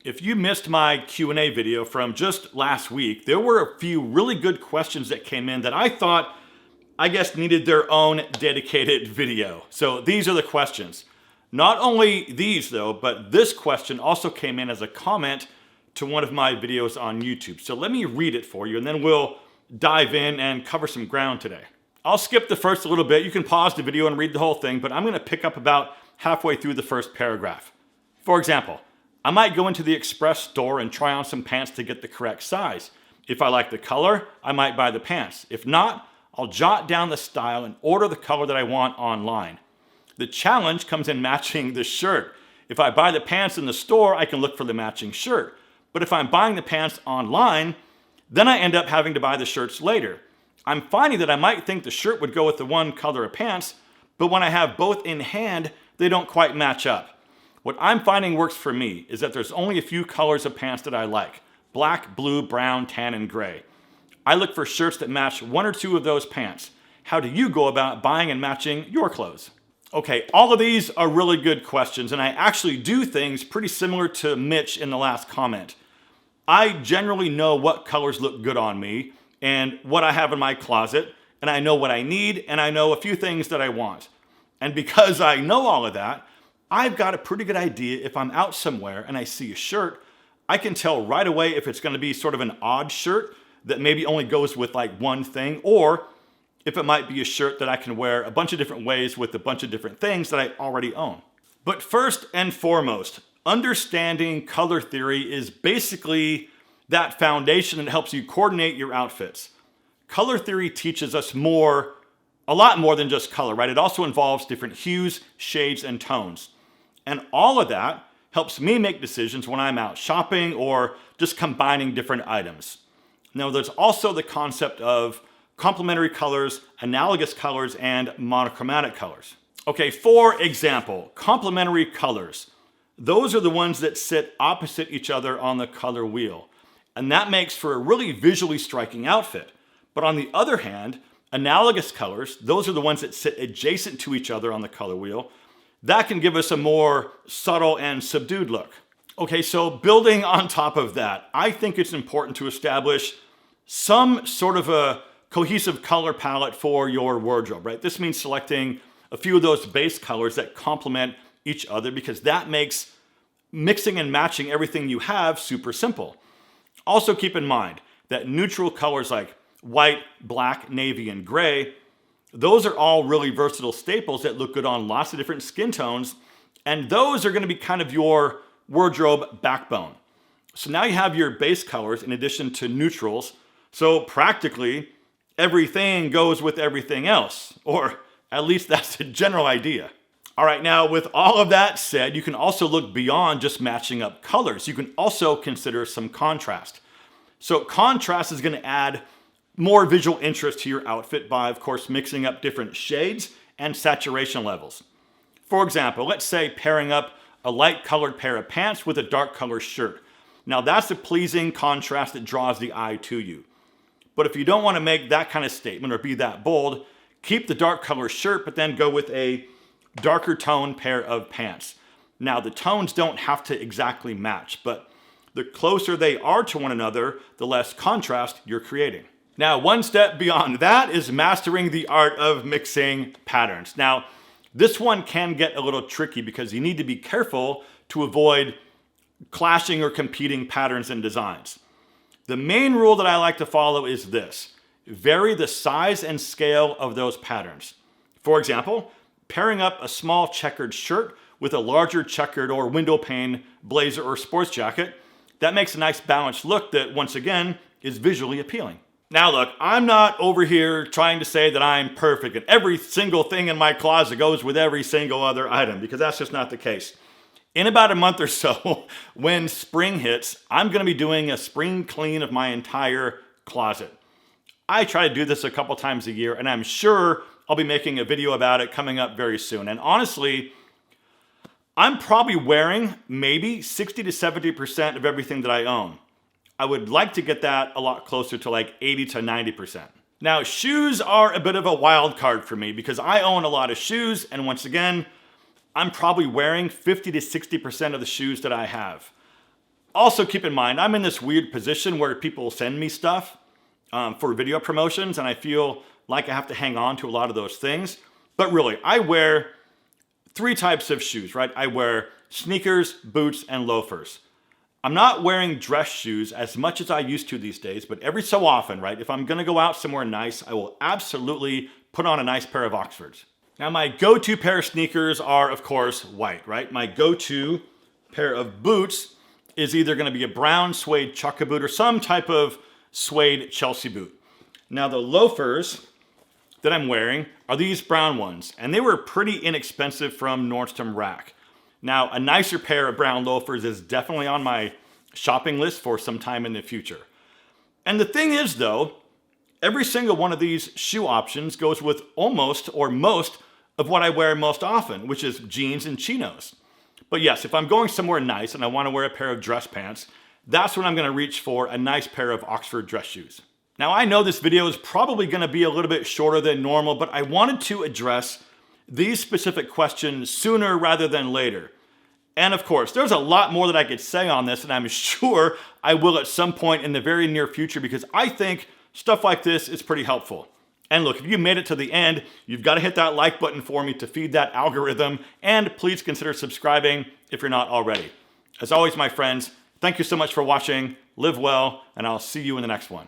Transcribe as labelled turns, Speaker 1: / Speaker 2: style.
Speaker 1: If you missed my Q&A video from just last week, there were a few really good questions that came in that I thought, I guess, needed their own dedicated video. So these are the questions. Not only these though, but this question also came in as a comment to one of my videos on YouTube. So let me read it for you and then we'll dive in and cover some ground today. I'll skip the first little bit. You can pause the video and read the whole thing, but I'm gonna pick up about halfway through the first paragraph. For example, I might go into the express store and try on some pants to get the correct size. If I like the color, I might buy the pants. If not, I'll jot down the style and order the color that I want online. The challenge comes in matching the shirt. If I buy the pants in the store, I can look for the matching shirt. But if I'm buying the pants online, then I end up having to buy the shirts later. I'm finding that I might think the shirt would go with the one color of pants, but when I have both in hand, they don't quite match up. What I'm finding works for me is that there's only a few colors of pants that I like: black, blue, brown, tan, and gray. I look for shirts that match one or two of those pants. How do you go about buying and matching your clothes? Okay, all of these are really good questions, and I actually do things pretty similar to Mitch in the last comment. I generally know what colors look good on me and what I have in my closet, and I know what I need, and I know a few things that I want. And because I know all of that, I've got a pretty good idea if I'm out somewhere and I see a shirt, I can tell right away if it's gonna be sort of an odd shirt that maybe only goes with like one thing, or if it might be a shirt that I can wear a bunch of different ways with a bunch of different things that I already own. But first and foremost, understanding color theory is basically that foundation that helps you coordinate your outfits. Color theory teaches us a lot more than just color, right? It also involves different hues, shades, and tones. And all of that helps me make decisions when I'm out shopping or just combining different items. Now, there's also the concept of complementary colors, analogous colors, and monochromatic colors. Okay, for example, complementary colors. Those are the ones that sit opposite each other on the color wheel. And that makes for a really visually striking outfit. But on the other hand, analogous colors, those are the ones that sit adjacent to each other on the color wheel. That can give us a more subtle and subdued look. Okay, so building on top of that, I think it's important to establish some sort of a cohesive color palette for your wardrobe, right? This means selecting a few of those base colors that complement each other, because that makes mixing and matching everything you have super simple. Also keep in mind that neutral colors like white, black, navy, and gray, those are all really versatile staples that look good on lots of different skin tones, and those are gonna be kind of your wardrobe backbone. So now you have your base colors in addition to neutrals, so practically everything goes with everything else, or at least that's the general idea. All right, now with all of that said, you can also look beyond just matching up colors. You can also consider some contrast. So contrast is gonna add more visual interest to your outfit by, of course, mixing up different shades and saturation levels. For example, let's say pairing up a light colored pair of pants with a dark colored shirt. Now that's a pleasing contrast that draws the eye to you. But if you don't want to make that kind of statement or be that bold, keep the dark colored shirt, but then go with a darker tone pair of pants. Now the tones don't have to exactly match, but the closer they are to one another, the less contrast you're creating. Now, one step beyond that is mastering the art of mixing patterns. Now, this one can get a little tricky because you need to be careful to avoid clashing or competing patterns and designs. The main rule that I like to follow is this: vary the size and scale of those patterns. For example, pairing up a small checkered shirt with a larger checkered or window pane blazer or sports jacket, that makes a nice balanced look that, once again, is visually appealing. Now look, I'm not over here trying to say that I'm perfect and every single thing in my closet goes with every single other item, because that's just not the case. In about a month or so, when spring hits, I'm gonna be doing a spring clean of my entire closet. I try to do this a couple times a year, and I'm sure I'll be making a video about it coming up very soon. And honestly, I'm probably wearing maybe 60 to 70% of everything that I own. I would like to get that a lot closer to like 80 to 90%. Now, shoes are a bit of a wild card for me because I own a lot of shoes, and once again, I'm probably wearing 50 to 60% of the shoes that I have. Also keep in mind, I'm in this weird position where people send me stuff for video promotions, and I feel like I have to hang on to a lot of those things. But really, I wear 3 types of shoes, right? I wear sneakers, boots, and loafers. I'm not wearing dress shoes as much as I used to these days, but every so often, right? If I'm gonna go out somewhere nice, I will absolutely put on a nice pair of Oxfords. Now, my go-to pair of sneakers are, of course, white, right? My go-to pair of boots is either gonna be a brown suede chukka boot or some type of suede Chelsea boot. Now, the loafers that I'm wearing are these brown ones, and they were pretty inexpensive from Nordstrom Rack. Now, a nicer pair of brown loafers is definitely on my shopping list for some time in the future. And the thing is, though, every single one of these shoe options goes with almost or most of what I wear most often, which is jeans and chinos. But yes, if I'm going somewhere nice and I want to wear a pair of dress pants, that's when I'm going to reach for a nice pair of Oxford dress shoes. Now, I know this video is probably going to be a little bit shorter than normal, but I wanted to address these specific questions sooner rather than later. And of course, there's a lot more that I could say on this, and I'm sure I will at some point in the very near future, because I think stuff like this is pretty helpful. And look, if you made it to the end, you've got to hit that like button for me to feed that algorithm, and please consider subscribing if you're not already. As always, my friends, thank you so much for watching, live well, and I'll see you in the next one.